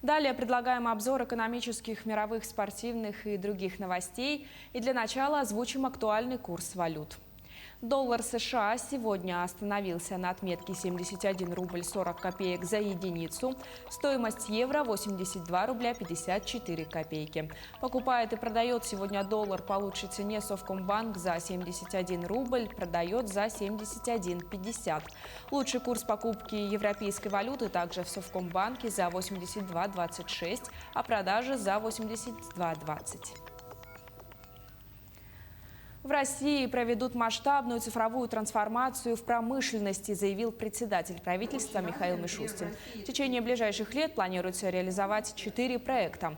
Далее предлагаем обзор экономических, мировых, спортивных и других новостей. И для начала озвучим актуальный курс валют. Доллар США сегодня остановился на отметке 71 рубль 40 копеек за единицу. Стоимость евро 82 рубля 54 копейки. Покупает и продает сегодня доллар по лучшей цене Совкомбанк за 71 рубль, продает за 71,50. Лучший курс покупки европейской валюты также в Совкомбанке за 82,26, а продажи за 82,20. В России проведут масштабную цифровую трансформацию в промышленности, заявил председатель правительства Михаил Мишустин. В течение ближайших лет планируется реализовать 4 проекта.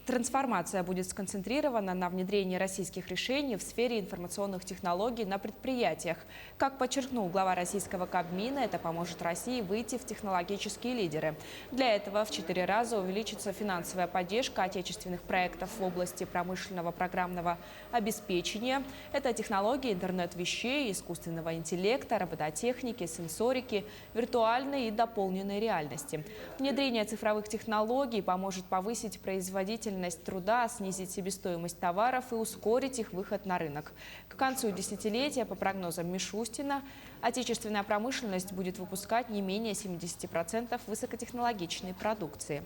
Трансформация будет сконцентрирована на внедрении российских решений в сфере информационных технологий на предприятиях. Как подчеркнул глава российского Кабмина, это поможет России выйти в технологические лидеры. Для этого в 4 раза увеличится финансовая поддержка отечественных проектов в области промышленного программного обеспечения. Это технологии интернет-вещей, искусственного интеллекта, робототехники, сенсорики, виртуальной и дополненной реальности. Внедрение цифровых технологий поможет повысить производительность труда, снизить себестоимость товаров и ускорить их выход на рынок. К концу десятилетия, по прогнозам Мишустина, отечественная промышленность будет выпускать не менее 70% высокотехнологичной продукции.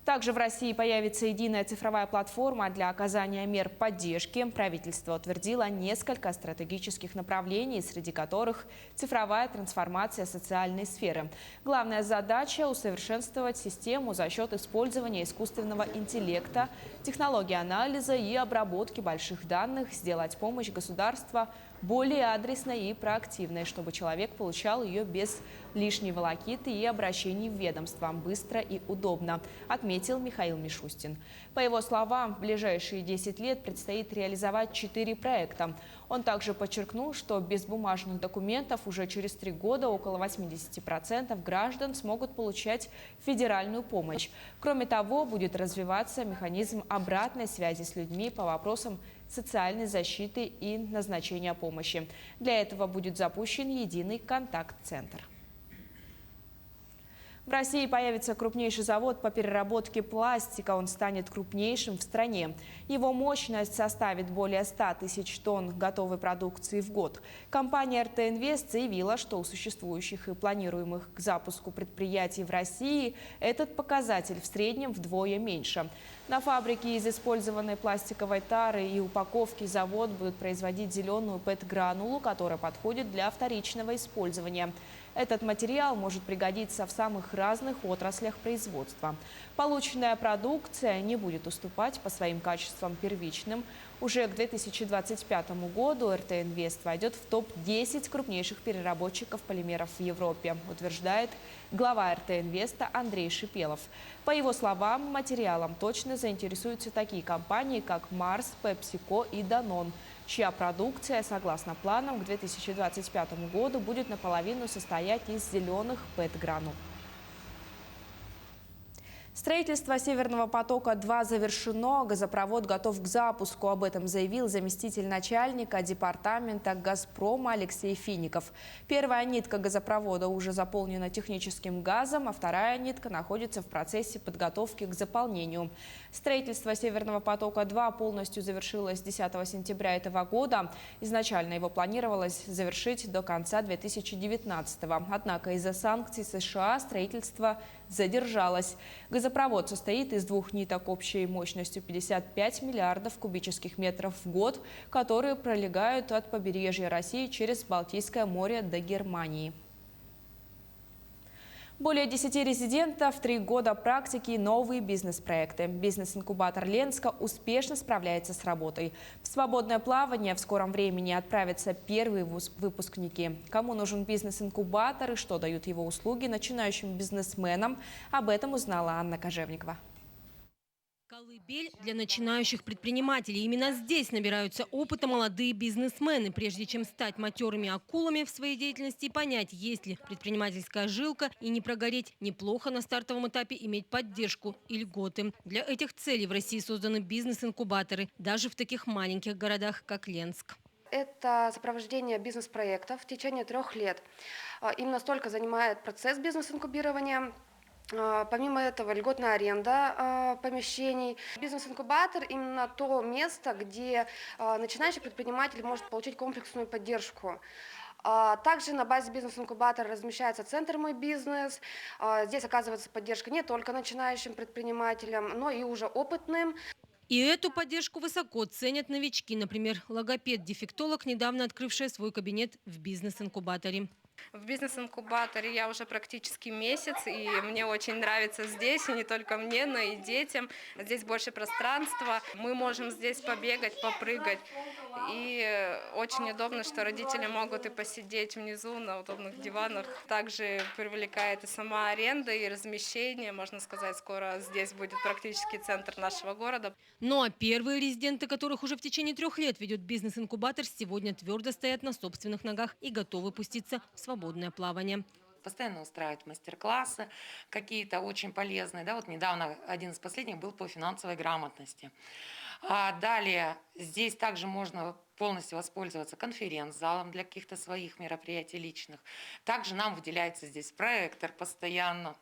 Также в России появится единая цифровая платформа для оказания мер поддержки. Правительство утвердило несколько стратегических направлений, среди которых цифровая трансформация социальной сферы. Главная задача – усовершенствовать систему за счет использования искусственного интеллекта, технологий анализа и обработки больших данных, сделать помощь государства более адресной и проактивной, чтобы человек получал ее без лишней волокиты и обращений в ведомство быстро и удобно, отметил Михаил Мишустин. По его словам, в ближайшие 10 лет предстоит реализовать 4 проекта. Он также подчеркнул, что без бумажных документов уже через 3 года около 80% граждан смогут получать федеральную помощь. Кроме того, будет развиваться механизм обратной связи с людьми по вопросам социальной защиты и назначения помощи. Для этого будет запущен единый контакт-центр. В России появится крупнейший завод по переработке пластика. Он станет крупнейшим в стране. Его мощность составит более 100 тысяч тонн готовой продукции в год. Компания РТ Инвест заявила, что у существующих и планируемых к запуску предприятий в России этот показатель в среднем вдвое меньше. На фабрике из использованной пластиковой тары и упаковки завод будет производить зеленую ПЭТ-гранулу, которая подходит для вторичного использования. Этот материал может пригодиться в самых разных отраслях производства. Полученная продукция не будет уступать по своим качествам первичным. Уже к 2025 году РТ Инвест войдет в топ-10 крупнейших переработчиков полимеров в Европе, утверждает глава РТ Инвеста Андрей Шипелов. По его словам, материалом точно заинтересуются такие компании, как Марс, PepsiCo и Danone, чья продукция, согласно планам, к 2025 году будет наполовину состоять из зеленых ПЭТ-гранул. Строительство «Северного потока-2» завершено, газопровод готов к запуску. Об этом заявил заместитель начальника департамента «Газпрома» Алексей Фиников. Первая нитка газопровода уже заполнена техническим газом, а вторая нитка находится в процессе подготовки к заполнению. Строительство «Северного потока-2» полностью завершилось 10 сентября этого года. Изначально его планировалось завершить до конца 2019-го. Однако из-за санкций США строительство задержалось. Газопровод состоит из 2 ниток общей мощностью 55 миллиардов кубических метров в год, которые пролегают от побережья России через Балтийское море до Германии. Более 10 резидентов, 3 года практики и новые бизнес-проекты. Бизнес-инкубатор Ленска успешно справляется с работой. В свободное плавание в скором времени отправятся первые выпускники. Кому нужен бизнес-инкубатор и что дают его услуги начинающим бизнесменам, об этом узнала Анна Кожевникова. Колыбель для начинающих предпринимателей. Именно здесь набираются опыта молодые бизнесмены, прежде чем стать матерыми акулами в своей деятельности и понять, есть ли предпринимательская жилка и не прогореть. Неплохо на стартовом этапе иметь поддержку и льготы. Для этих целей в России созданы бизнес-инкубаторы, даже в таких маленьких городах, как Ленск. Это сопровождение бизнес-проектов в течение 3 лет. Именно столько занимает процесс бизнес-инкубирования. Помимо этого, льготная аренда помещений. Бизнес-инкубатор – именно то место, где начинающий предприниматель может получить комплексную поддержку. Также на базе бизнес-инкубатора размещается центр «Мой бизнес». Здесь оказывается поддержка не только начинающим предпринимателям, но и уже опытным. И эту поддержку высоко ценят новички. Например, логопед-дефектолог, недавно открывшая свой кабинет в бизнес-инкубаторе. В бизнес-инкубаторе я уже практически месяц, и мне очень нравится здесь, и не только мне, но и детям. Здесь больше пространства, мы можем здесь побегать, попрыгать. И очень удобно, что родители могут и посидеть внизу на удобных диванах. Также привлекает и сама аренда, и размещение. Можно сказать, скоро здесь будет практически центр нашего города. Ну а первые резиденты, которых уже в течение 3 лет ведет бизнес-инкубатор, сегодня твердо стоят на собственных ногах и готовы пуститься в свободное плавание. Постоянно устраивают мастер-классы какие-то очень полезные. Да, вот недавно один из последних был по финансовой грамотности. А далее здесь также можно полностью воспользоваться конференц-залом для каких-то своих мероприятий личных. Также нам выделяется здесь проектор постоянно.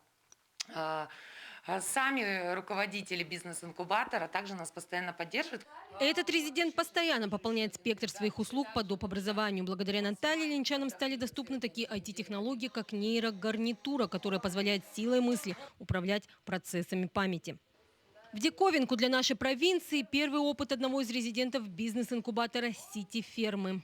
Сами руководители бизнес-инкубатора также нас постоянно поддерживают. Этот резидент постоянно пополняет спектр своих услуг по доп. Образованию. Благодаря Наталье ленчанам стали доступны такие IT-технологии, как нейрогарнитура, которая позволяет силой мысли управлять процессами памяти. В диковинку для нашей провинции первый опыт одного из резидентов бизнес-инкубатора «Сити-фермы».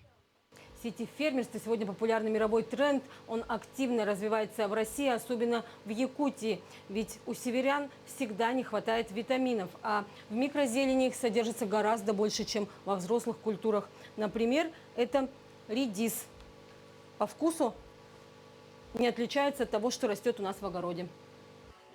Сити-фермерство сегодня популярный мировой тренд. Он активно развивается в России, особенно в Якутии. Ведь у северян всегда не хватает витаминов, а в микрозелени их содержится гораздо больше, чем во взрослых культурах. Например, это редис. По вкусу не отличается от того, что растет у нас в огороде.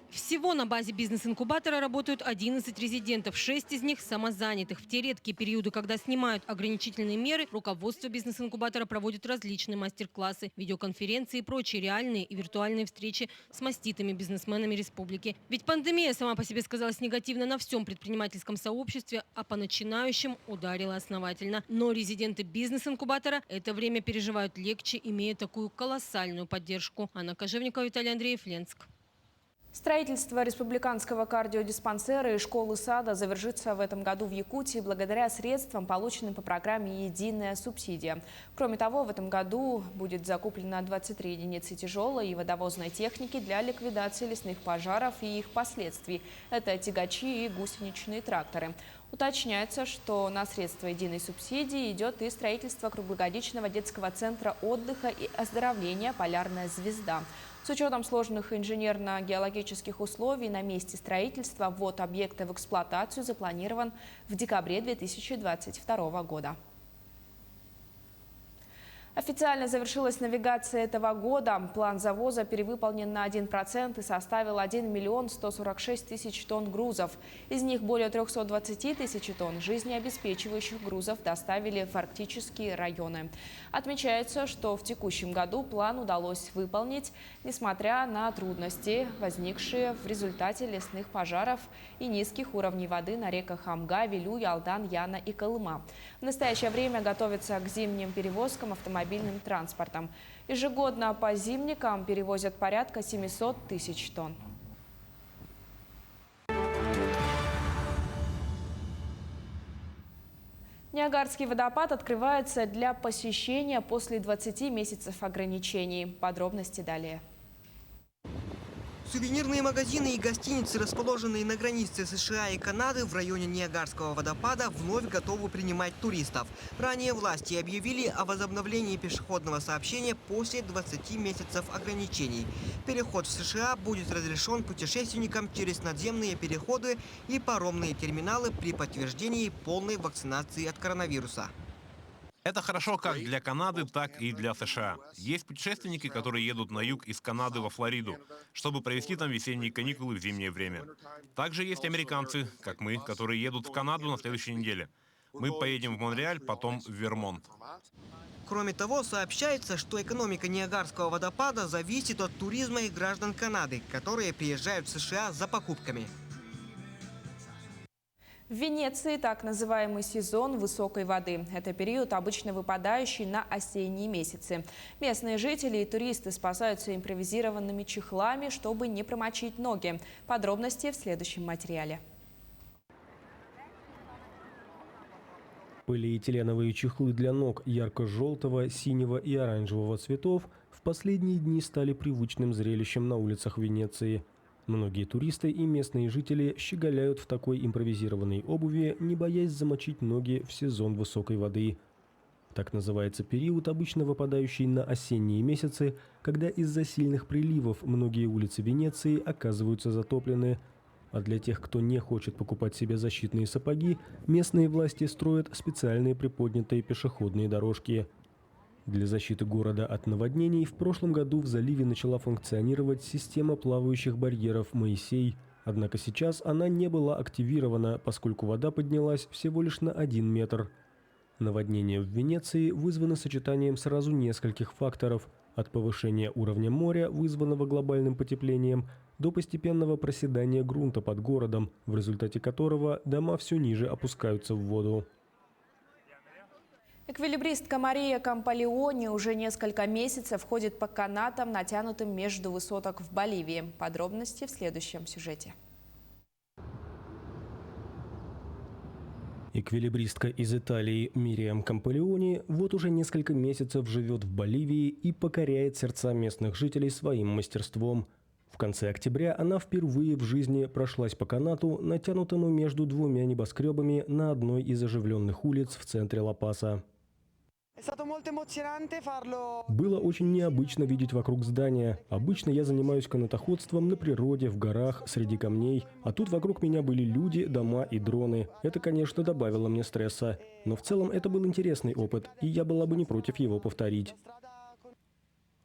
Всего на базе бизнес-инкубатора работают 11 резидентов, 6 из них самозанятых. В те редкие периоды, когда снимают ограничительные меры, руководство бизнес-инкубатора проводит различные мастер-классы, видеоконференции и прочие реальные и виртуальные встречи с маститыми бизнесменами республики. Ведь пандемия сама по себе сказалась негативно на всем предпринимательском сообществе, а по начинающим ударила основательно. Но резиденты бизнес-инкубатора это время переживают легче, имея такую колоссальную поддержку. Анна Кожевникова, Виталий Андреев, Ленск. Строительство республиканского кардиодиспансера и школы-сада завершится в этом году в Якутии благодаря средствам, полученным по программе «Единая субсидия». Кроме того, в этом году будет закуплено 23 единицы тяжелой и водовозной техники для ликвидации лесных пожаров и их последствий. Это тягачи и гусеничные тракторы. Уточняется, что на средства единой субсидии идет и строительство круглогодичного детского центра отдыха и оздоровления «Полярная звезда». С учетом сложных инженерно-геологических условий на месте строительства ввод объекта в эксплуатацию запланирован в декабре 2022 года. Официально завершилась навигация этого года. План завоза перевыполнен на 1% и составил 1 миллион 146 тысяч тонн грузов. Из них более 320 тысяч тонн жизнеобеспечивающих грузов доставили в арктические районы. Отмечается, что в текущем году план удалось выполнить, несмотря на трудности, возникшие в результате лесных пожаров и низких уровней воды на реках Амга, Вилю, Ялдан, Яна и Колыма. В настоящее время готовятся к зимним перевозкам автомобильным транспортом. Ежегодно по зимникам перевозят порядка 700 тысяч тонн. Ниагарский водопад открывается для посещения после 20 месяцев ограничений. Подробности далее. Сувенирные магазины и гостиницы, расположенные на границе США и Канады в районе Ниагарского водопада, вновь готовы принимать туристов. Ранее власти объявили о возобновлении пешеходного сообщения после 20 месяцев ограничений. Переход в США будет разрешен путешественникам через надземные переходы и паромные терминалы при подтверждении полной вакцинации от коронавируса. Это хорошо как для Канады, так и для США. Есть путешественники, которые едут на юг из Канады во Флориду, чтобы провести там весенние каникулы в зимнее время. Также есть американцы, как мы, которые едут в Канаду на следующей неделе. Мы поедем в Монреаль, потом в Вермонт. Кроме того, сообщается, что экономика Ниагарского водопада зависит от туризма и граждан Канады, которые приезжают в США за покупками. В Венеции так называемый сезон высокой воды. Это период, обычно выпадающий на осенние месяцы. Местные жители и туристы спасаются импровизированными чехлами, чтобы не промочить ноги. Подробности в следующем материале. Полиэтиленовые чехлы для ног ярко-желтого, синего и оранжевого цветов в последние дни стали привычным зрелищем на улицах Венеции. Многие туристы и местные жители щеголяют в такой импровизированной обуви, не боясь замочить ноги в сезон высокой воды. Так называется период, обычно выпадающий на осенние месяцы, когда из-за сильных приливов многие улицы Венеции оказываются затоплены. А для тех, кто не хочет покупать себе защитные сапоги, местные власти строят специальные приподнятые пешеходные дорожки. Для защиты города от наводнений в прошлом году в заливе начала функционировать система плавающих барьеров «Моисей». Однако сейчас она не была активирована, поскольку вода поднялась всего лишь на 1 метр. Наводнения в Венеции вызваны сочетанием сразу нескольких факторов – от повышения уровня моря, вызванного глобальным потеплением, до постепенного проседания грунта под городом, в результате которого дома все ниже опускаются в воду. Эквилибристка Мария Кампалеони уже несколько месяцев ходит по канатам, натянутым между высоток в Боливии. Подробности в следующем сюжете. Эквилибристка из Италии Мириам Кампалеони вот уже несколько месяцев живет в Боливии и покоряет сердца местных жителей своим мастерством. В конце октября она впервые в жизни прошлась по канату, натянутому между двумя небоскребами на одной из оживленных улиц в центре Ла-Паса. Было очень необычно видеть вокруг здания. Обычно я занимаюсь канатоходством на природе, в горах, среди камней. А тут вокруг меня были люди, дома и дроны. Это, конечно, добавило мне стресса. Но в целом это был интересный опыт, и я была бы не против его повторить.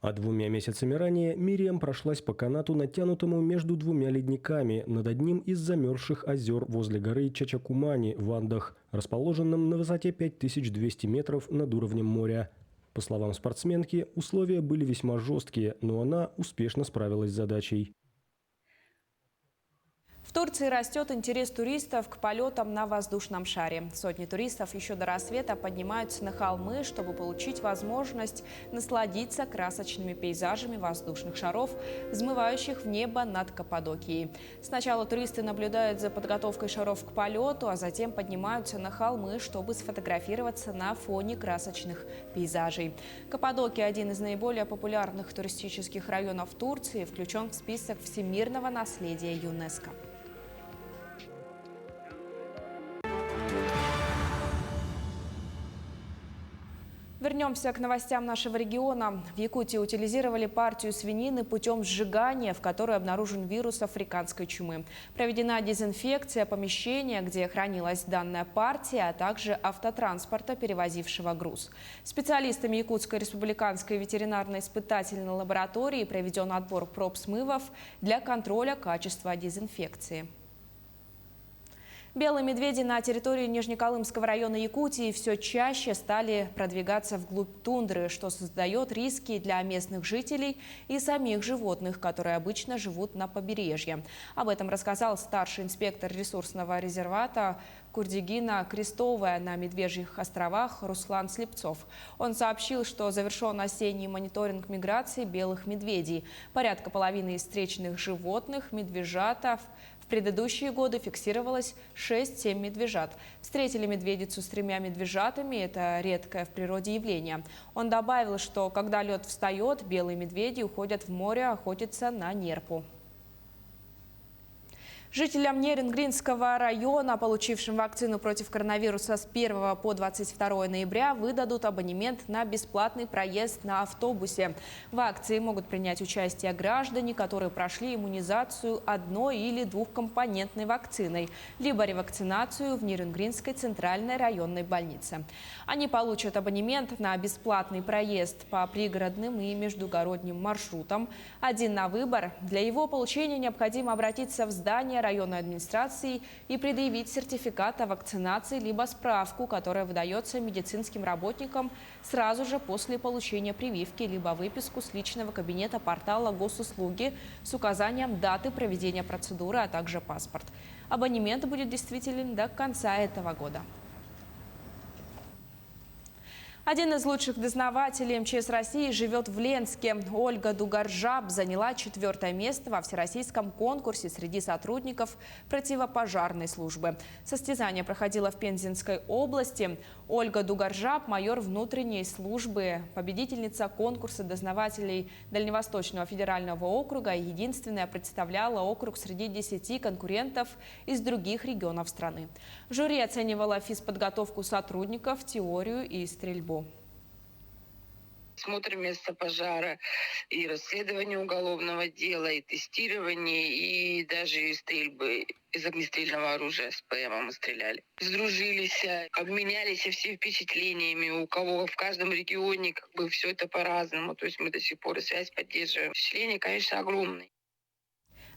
А 2 месяцами ранее Мириам прошлась по канату, натянутому между двумя ледниками, над одним из замерзших озер возле горы Чачакумани в Андах, расположенном на высоте 5200 метров над уровнем моря. По словам спортсменки, условия были весьма жесткие, но она успешно справилась с задачей. В Турции растет интерес туристов к полетам на воздушном шаре. Сотни туристов еще до рассвета поднимаются на холмы, чтобы получить возможность насладиться красочными пейзажами воздушных шаров, взмывающих в небо над Каппадокией. Сначала туристы наблюдают за подготовкой шаров к полету, а затем поднимаются на холмы, чтобы сфотографироваться на фоне красочных пейзажей. Каппадокия – один из наиболее популярных туристических районов Турции, включен в список всемирного наследия ЮНЕСКО. Вернемся к новостям нашего региона. В Якутии утилизировали партию свинины путем сжигания, в которой обнаружен вирус африканской чумы. Проведена дезинфекция помещения, где хранилась данная партия, а также автотранспорта, перевозившего груз. Специалистами Якутской республиканской ветеринарно-испытательной лаборатории проведен отбор проб смывов для контроля качества дезинфекции. Белые медведи на территории Нижнеколымского района Якутии все чаще стали продвигаться вглубь тундры, что создает риски для местных жителей и самих животных, которые обычно живут на побережье. Об этом рассказал старший инспектор ресурсного резервата Курдигина-Крестовая на Медвежьих островах Руслан Слепцов. Он сообщил, что завершен осенний мониторинг миграции белых медведей. Порядка половины из встречных животных, медвежатов, в предыдущие годы фиксировалось 6-7 медвежат. Встретили медведицу с 3 медвежатами – это редкое в природе явление. Он добавил, что когда лед встает, белые медведи уходят в море охотиться на нерпу. Жителям Нерингринского района, получившим вакцину против коронавируса с 1 по 22 ноября, выдадут абонемент на бесплатный проезд на автобусе. В акции могут принять участие граждане, которые прошли иммунизацию 1- или 2-компонентной вакциной, либо ревакцинацию в Нерингринской центральной районной больнице. Они получат абонемент на бесплатный проезд по пригородным и междугородним маршрутам. Один на выбор. Для его получения необходимо обратиться в здание районной администрации и предъявить сертификат о вакцинации либо справку, которая выдается медицинским работникам сразу же после получения прививки, либо выписку с личного кабинета портала госуслуги с указанием даты проведения процедуры, а также паспорт. Абонемент будет действителен до конца этого года. Один из лучших дознавателей МЧС России живет в Ленске. Ольга Дугаржаб заняла 4-е место во всероссийском конкурсе среди сотрудников противопожарной службы. Состязание проходило в Пензенской области. Ольга Дугаржаб – майор внутренней службы, победительница конкурса дознавателей Дальневосточного федерального округа. Единственная представляла округ среди 10 конкурентов из других регионов страны. Жюри оценивало физподготовку сотрудников, теорию и стрельбу. Смотрим место пожара, и расследование уголовного дела, и тестирование, и даже стрельбы из огнестрельного оружия с ПМ мы стреляли. Сдружились, обменялись все впечатлениями. У кого в каждом регионе все это по-разному. То есть мы до сих пор связь поддерживаем. Впечатления, конечно, огромные.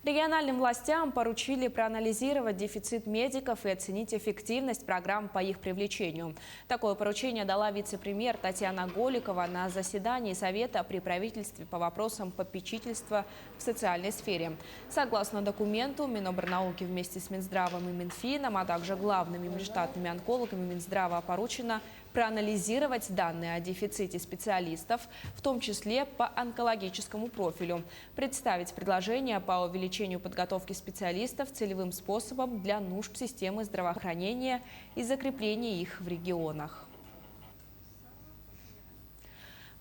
Региональным властям поручили проанализировать дефицит медиков и оценить эффективность программ по их привлечению. Такое поручение дала вице-премьер Татьяна Голикова на заседании Совета при правительстве по вопросам попечительства в социальной сфере. Согласно документу, Минобрнауки вместе с Минздравом и Минфином, а также главными межштатными онкологами Минздрава поручено проанализировать данные о дефиците специалистов, в том числе по онкологическому профилю, представить предложения по увеличению подготовки специалистов целевым способом для нужд системы здравоохранения и закрепления их в регионах.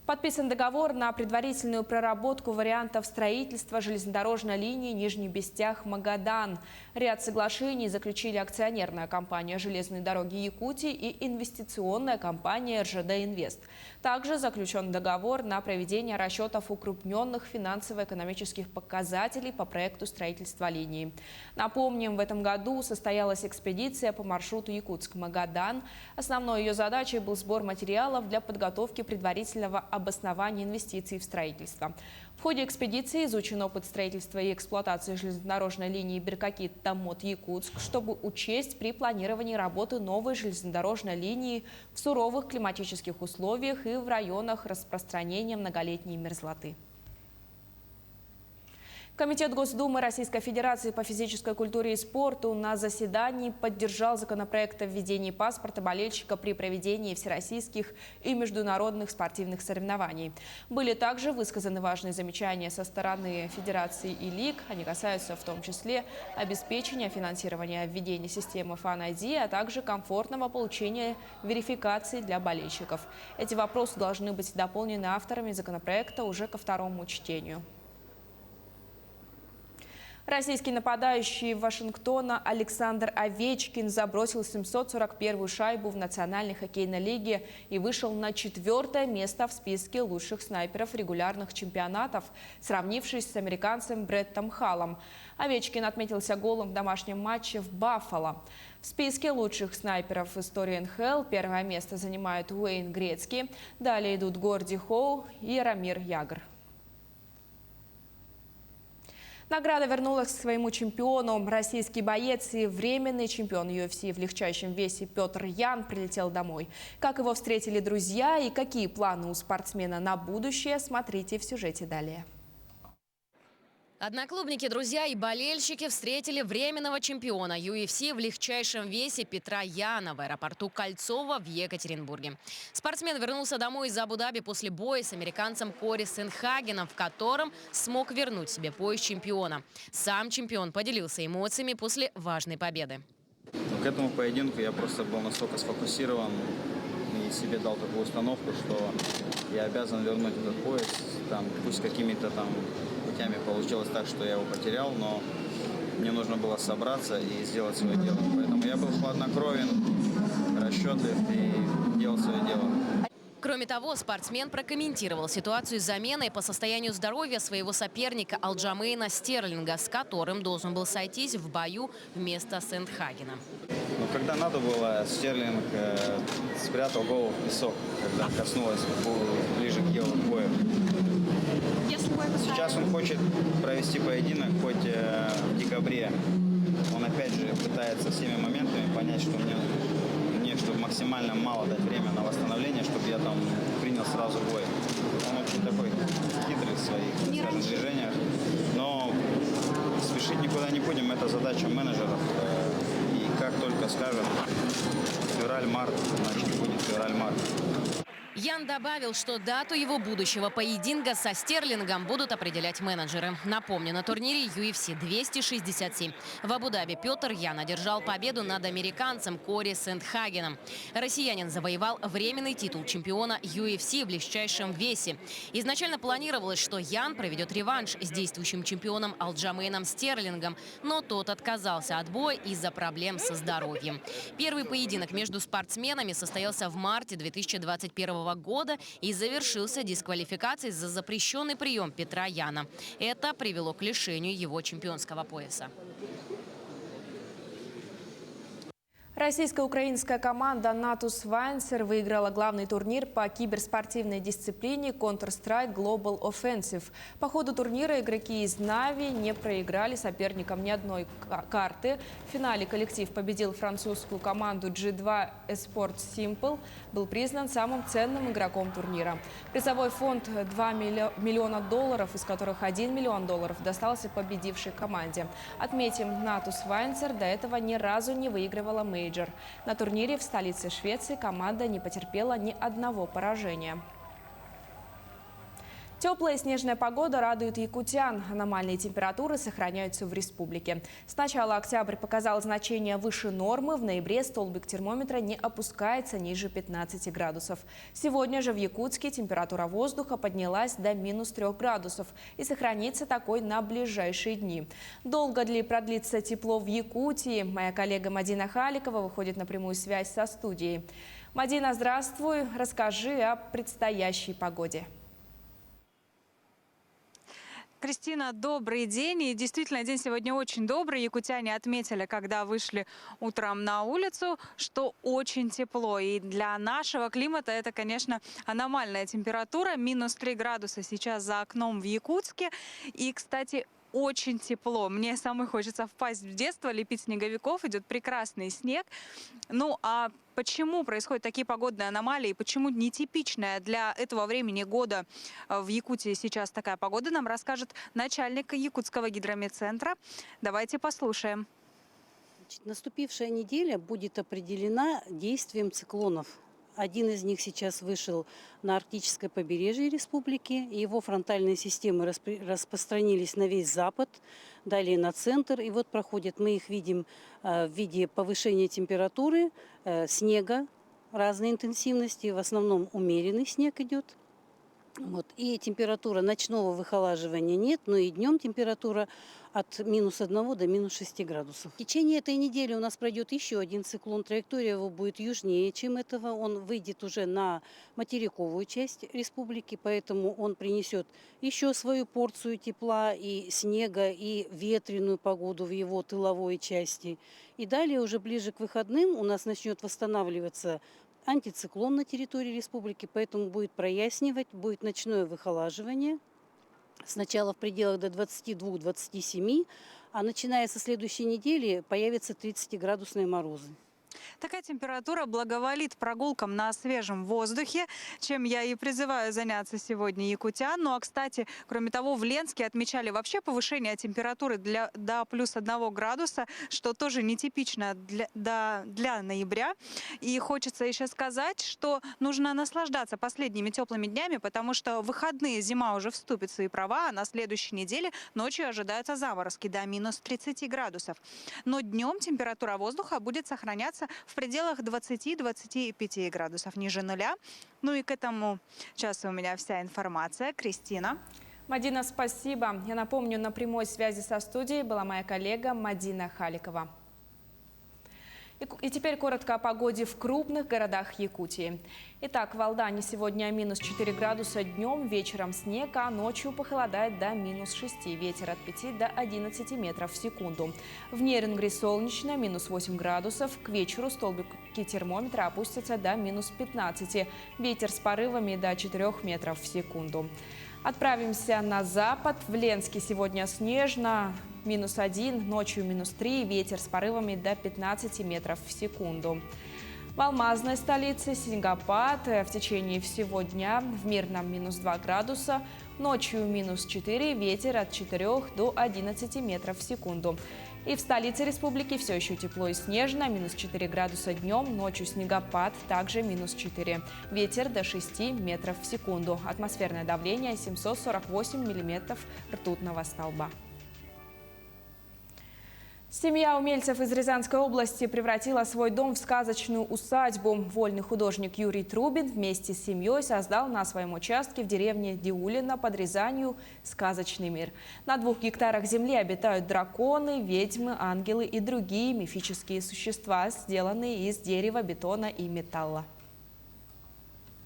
Подписан договор на предварительную проработку вариантов строительства железнодорожной линии Нижний Бестях-Магадан. Ряд соглашений заключили акционерная компания «Железные дороги Якутии» и инвестиционная компания «РЖД Инвест». Также заключен договор на проведение расчетов укрупненных финансово-экономических показателей по проекту строительства линии. Напомним, в этом году состоялась экспедиция по маршруту Якутск-Магадан. Основной ее задачей был сбор материалов для подготовки предварительного обоснования инвестиций в строительство. В ходе экспедиции изучен опыт строительства и эксплуатации железнодорожной линии Беркакит-Тамот-Якутск, чтобы учесть при планировании работы новой железнодорожной линии в суровых климатических условиях и в районах распространения многолетней мерзлоты. Комитет Госдумы Российской Федерации по физической культуре и спорту на заседании поддержал законопроект о введении паспорта болельщика при проведении всероссийских и международных спортивных соревнований. Были также высказаны важные замечания со стороны федерации и лиг. Они касаются в том числе обеспечения финансирования введения системы Fan ID, а также комфортного получения верификации для болельщиков. Эти вопросы должны быть дополнены авторами законопроекта уже ко второму чтению. Российский нападающий Вашингтона Александр Овечкин забросил 741-ю шайбу в Национальной хоккейной лиге и вышел на 4-е место в списке лучших снайперов регулярных чемпионатов, сравнившись с американцем Бреттом Халлом. Овечкин отметился голом в домашнем матче в Баффало. В списке лучших снайперов в истории НХЛ первое место занимают Уэйн Грецкий, далее идут Горди Хоу и Рамир Ягр. Награда вернулась к своему чемпиону. Российский боец и временный чемпион UFC в легчайшем весе Петр Ян прилетел домой. Как его встретили друзья и какие планы у спортсмена на будущее, смотрите в сюжете далее. Одноклубники, друзья и болельщики встретили временного чемпиона UFC в легчайшем весе Петра Яна в аэропорту Кольцово в Екатеринбурге. Спортсмен вернулся домой из Абу-Даби после боя с американцем Кори Сенхагеном, в котором смог вернуть себе пояс чемпиона. Сам чемпион поделился эмоциями после важной победы. К этому поединку я просто был настолько сфокусирован и себе дал такую установку, что я обязан вернуть этот пояс. Пусть какими-то путями получилось так, что я его потерял, но мне нужно было собраться и сделать свое дело. Поэтому я был хладнокровен, расчетлив и делал свое дело. Кроме того, спортсмен прокомментировал ситуацию с заменой по состоянию здоровья своего соперника Алджамейна Стерлинга, с которым должен был сойтись в бою вместо Сенхагена. Но когда надо было, Стерлинг спрятал голову в песок, когда коснулась ближе к делу боя. Сейчас он хочет провести поединок хоть в декабре он опять же пытается всеми моментами понять, что мне чтобы максимально мало дать время на восстановление, чтобы я там принял сразу бой. Он очень такой хитрый в своих, скажем, движениях. Но спешить никуда не будем, это задача менеджеров. И как только скажем февраль-март, значит будет февраль-март. Ян добавил, что дату его будущего поединка со Стерлингом будут определять менеджеры. Напомню, на турнире UFC 267 в Абу-Даби Петр Ян одержал победу над американцем Кори Сентхагеном. Россиянин завоевал временный титул чемпиона UFC в легчайшем весе. Изначально планировалось, что Ян проведет реванш с действующим чемпионом Алджамейном Стерлингом, но тот отказался от боя из-за проблем со здоровьем. Первый поединок между спортсменами состоялся в марте 2021 года и завершился дисквалификацией за запрещенный прием Петра Яна. Это привело к лишению его чемпионского пояса. Российско-украинская команда «Натус Вайнсер» выиграла главный турнир по киберспортивной дисциплине Counter-Strike Global Offensive. По ходу турнира игроки из Нави не проиграли соперникам ни одной карты. В финале коллектив победил французскую команду G2 Esports Simple, был признан самым ценным игроком турнира. Призовой фонд $2 миллиона, из которых $1 миллион достался победившей команде. Отметим, «Натус Вайнсер» до этого ни разу не выигрывала мейджор. На турнире в столице Швеции команда не потерпела ни одного поражения. Теплая снежная погода радует якутян. Аномальные температуры сохраняются в республике. С начала октября показал значение выше нормы. В ноябре столбик термометра не опускается ниже 15 градусов. Сегодня же в Якутске температура воздуха поднялась до -3 градусов и сохранится такой на ближайшие дни. Долго ли продлится тепло в Якутии? Моя коллега Мадина Халикова выходит на прямую связь со студией. Мадина, здравствуй. Расскажи о предстоящей погоде. Кристина, добрый день. И действительно, день сегодня очень добрый. Якутяне отметили, когда вышли утром на улицу, что очень тепло. И для нашего климата это, конечно, аномальная температура. -3 градуса сейчас за окном в Якутске. И, кстати, очень тепло. Мне самой хочется впасть в детство, лепить снеговиков. Идет прекрасный снег. Ну, а почему происходят такие погодные аномалии? Почему нетипичная для этого времени года в Якутии сейчас такая погода, нам расскажет начальник Якутского гидрометцентра. Давайте послушаем. Наступившая неделя будет определена действием циклонов. Один из них сейчас вышел на арктическое побережье республики. Его фронтальные системы распространились на весь запад, далее на центр. И вот проходят, мы их видим в виде повышения температуры, снега разной интенсивности. В основном умеренный снег идет. Вот. И температура ночного выхолаживания нет, но и днем температура от -1 до -6 градусов. В течение этой недели у нас пройдет еще один циклон. Траектория его будет южнее, чем этого. Он выйдет уже на материковую часть республики, поэтому он принесет еще свою порцию тепла и снега, и ветреную погоду в его тыловой части. И далее уже ближе к выходным у нас начнет восстанавливаться антициклон на территории республики, поэтому будет прояснивать, будет ночное выхолаживание. Сначала в пределах до 22-27, а начиная со следующей недели появятся 30-градусные морозы. Такая температура благоволит прогулкам на свежем воздухе, чем я и призываю заняться сегодня якутян. Ну а, кстати, кроме того, в Ленске отмечали вообще повышение температуры до +1 градуса, что тоже нетипично для ноября. И хочется еще сказать, что нужно наслаждаться последними теплыми днями, потому что в выходные зима уже вступит в свои права, а на следующей неделе ночью ожидаются заморозки до -30 градусов. Но днем температура воздуха будет сохраняться в пределах 20-25 градусов ниже нуля. Ну и к этому часу у меня вся информация. Кристина. Мадина, спасибо. Я напомню, на прямой связи со студией была моя коллега Мадина Халикова. И теперь коротко о погоде в крупных городах Якутии. Итак, в Алдане сегодня -4 градуса днем, вечером снег, а ночью похолодает до -6. Ветер от 5 до 11 метров в секунду. В Нерюнгри солнечно, -8 градусов. К вечеру столбики термометра опустятся до -15. Ветер с порывами до 4 метров в секунду. Отправимся на запад. В Ленске сегодня снежно. -1, ночью -3, ветер с порывами до 15 метров в секунду. В алмазной столице снегопад в течение всего дня. В Мирном -2 градуса, ночью -4, ветер от 4 до 11 метров в секунду. И в столице республики все еще тепло и снежно, -4 градуса днем, ночью снегопад, также -4. Ветер до 6 метров в секунду. Атмосферное давление 748 миллиметров ртутного столба. Семья умельцев из Рязанской области превратила свой дом в сказочную усадьбу. Вольный художник Юрий Трубин вместе с семьей создал на своем участке в деревне Диулино под Рязанью сказочный мир. На 2 гектарах земли обитают драконы, ведьмы, ангелы и другие мифические существа, сделанные из дерева, бетона и металла.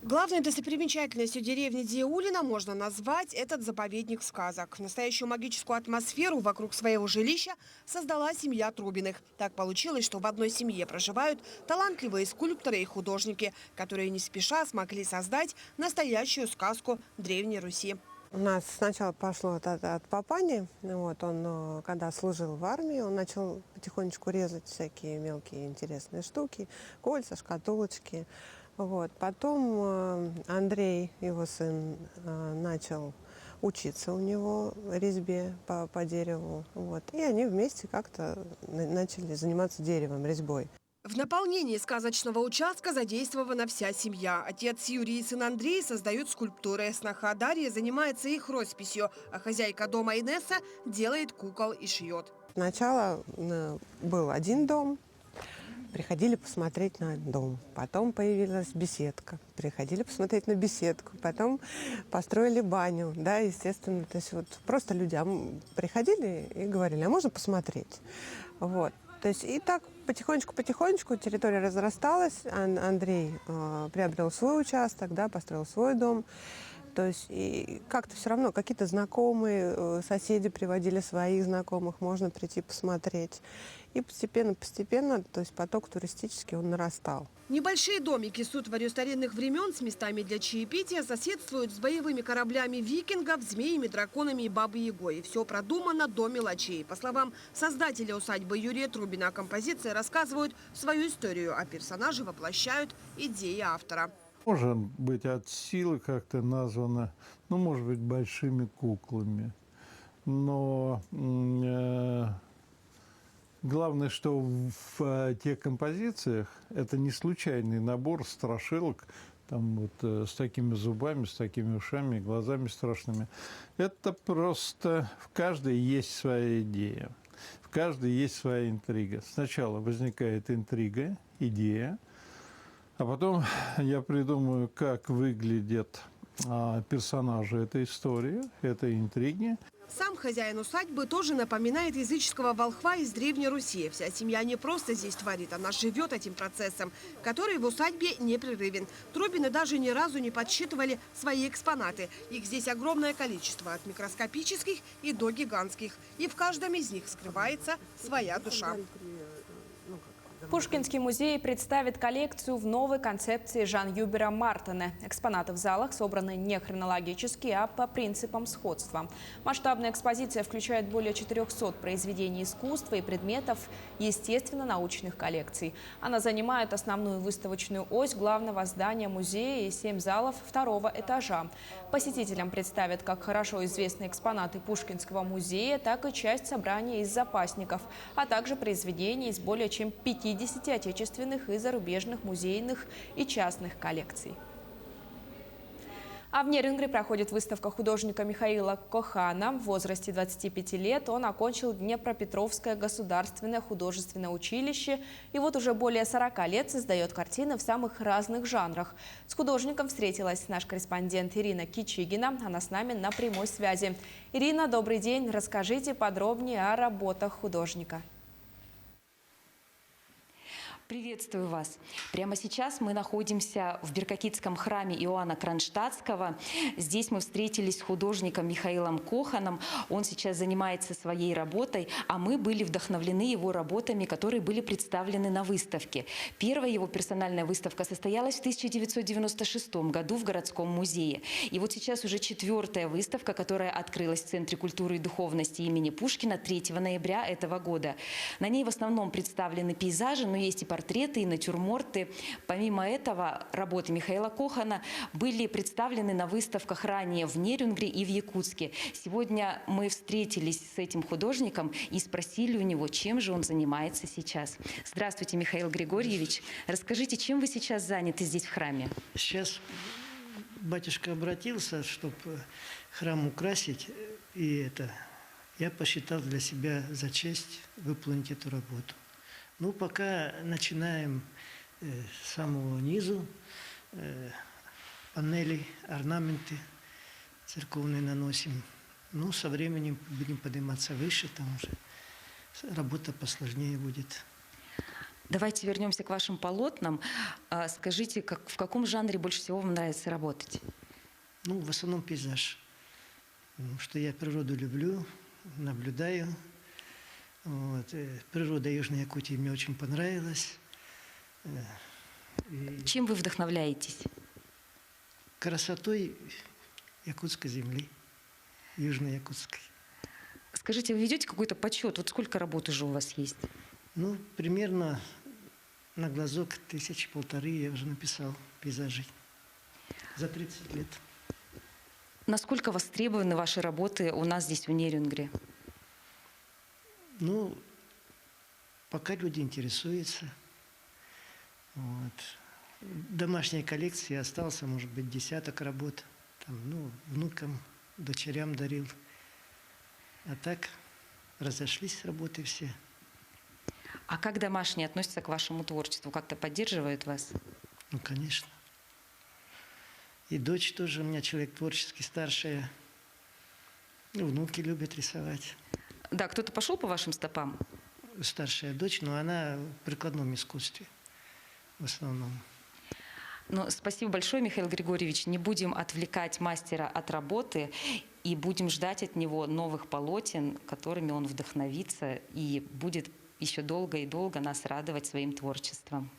Главной достопримечательностью деревни Диулино можно назвать этот заповедник сказок. Настоящую магическую атмосферу вокруг своего жилища создала семья Трубиных. Так получилось, что в одной семье проживают талантливые скульпторы и художники, которые не спеша смогли создать настоящую сказку Древней Руси. У нас сначала пошло от папани. Вот, он, когда служил в армии, он начал потихонечку резать всякие мелкие интересные штуки, кольца, шкатулочки. Вот. Потом Андрей, его сын, начал учиться у него резьбе по дереву. Вот. И они вместе как-то начали заниматься деревом, резьбой. В наполнении сказочного участка задействована вся семья. Отец Юрий и сын Андрей создают скульптуры. Сноха Дарья занимается их росписью, а хозяйка дома Инесса делает кукол и шьет. Сначала был один дом. Приходили посмотреть на дом. Потом появилась беседка. Приходили посмотреть на беседку. Потом построили баню. Да, естественно, то есть вот просто люди приходили и говорили, а можно посмотреть? Вот. То есть и так потихонечку территория разрасталась. Андрей приобрел свой участок, да, построил свой дом. То есть и как-то все равно какие-то знакомые, соседи приводили своих знакомых, можно прийти посмотреть. И постепенно, то есть поток туристический, он нарастал. Небольшие домики с утварью старинных времен, с местами для чаепития, соседствуют с боевыми кораблями викингов, змеями, драконами и бабой-ягой. И все продумано до мелочей. По словам создателя усадьбы Юрия Трубина, композиции рассказывают свою историю, а персонажи воплощают идеи автора. Может быть, от силы как-то названо, ну, может быть, большими куклами. Но главное, что в тех композициях это не случайный набор страшилок, там вот с такими зубами, с такими ушами, глазами страшными. Это просто в каждой есть своя идея, в каждой есть своя интрига. Сначала возникает интрига, идея, а потом я придумаю, как выглядят персонажи этой истории, этой интриги. Сам хозяин усадьбы тоже напоминает языческого волхва из Древней Руси. Вся семья не просто здесь творит, она живет этим процессом, который в усадьбе непрерывен. Трубины даже ни разу не подсчитывали свои экспонаты. Их здесь огромное количество, от микроскопических и до гигантских. И в каждом из них скрывается своя душа. Пушкинский музей представит коллекцию в новой концепции Жан-Юбера Мартена. Экспонаты в залах собраны не хронологически, а по принципам сходства. Масштабная экспозиция включает более 400 произведений искусства и предметов естественно-научных коллекций. Она занимает основную выставочную ось главного здания музея и 7 залов 2-го этажа. Посетителям представят как хорошо известные экспонаты Пушкинского музея, так и часть собрания из запасников, а также произведения из более чем 50 отечественных и зарубежных музейных и частных коллекций. А в Нерюнгри проходит выставка художника Михаила Кохана. В возрасте 25 лет он окончил Днепропетровское государственное художественное училище и вот уже более 40 лет создает картины в самых разных жанрах. С художником встретилась наш корреспондент Ирина Кичигина. Она с нами на прямой связи. Ирина, добрый день. Расскажите подробнее о работах художника. Приветствую вас. Прямо сейчас мы находимся в Беркокитском храме Иоанна Кронштадтского. Здесь мы встретились с художником Михаилом Коханом. Он сейчас занимается своей работой, а мы были вдохновлены его работами, которые были представлены на выставке. Первая его персональная выставка состоялась в 1996 году в городском музее. И вот сейчас уже 4-я выставка, которая открылась в Центре культуры и духовности имени Пушкина 3 ноября этого года. На ней в основном представлены пейзажи, но есть и портреты, и натюрморты. Помимо этого, работы Михаила Кохана были представлены на выставках ранее в Нерюнгри и в Якутске. Сегодня мы встретились с этим художником и спросили у него, чем же он занимается сейчас. Здравствуйте, Михаил Григорьевич. Расскажите, чем вы сейчас заняты здесь в храме? Сейчас батюшка обратился, чтобы храм украсить, и я посчитал для себя за честь выполнить эту работу. Ну, пока начинаем с самого низу, панели, орнаменты церковные наносим. Ну, со временем будем подниматься выше, там уже работа посложнее будет. Давайте вернемся к вашим полотнам. Скажите, в каком жанре больше всего вам нравится работать? Ну, в основном пейзаж. Потому что я природу люблю, наблюдаю. Вот. Природа Южной Якутии мне очень понравилась. Чем вы вдохновляетесь? Красотой якутской земли, южно-якутской. Скажите, вы ведете какой-то подсчет? Вот сколько работ уже у вас есть? Ну, примерно на глазок 1000-1500 я уже написал пейзажей за 30 лет. Насколько востребованы ваши работы у нас здесь в Нерюнгри? Ну, пока люди интересуются. Вот. Домашней коллекции остался, может быть, 10 работ. Там, ну, внукам, дочерям дарил. А так разошлись работы все. А как домашние относятся к вашему творчеству? Как-то поддерживают вас? Ну, конечно. И дочь тоже у меня человек творческий, старшая. Ну, внуки любят рисовать. Да, кто-то пошел по вашим стопам? Старшая дочь, но она в прикладном искусстве в основном. Ну, спасибо большое, Михаил Григорьевич. Не будем отвлекать мастера от работы и будем ждать от него новых полотен, которыми он вдохновится и будет еще долго и долго нас радовать своим творчеством.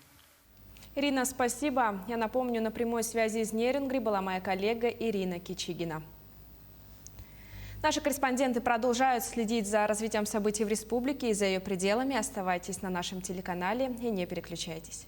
Ирина, спасибо. Я напомню, на прямой связи из Нерюнгри была моя коллега Ирина Кичигина. Наши корреспонденты продолжают следить за развитием событий в республике и за ее пределами. Оставайтесь на нашем телеканале и не переключайтесь.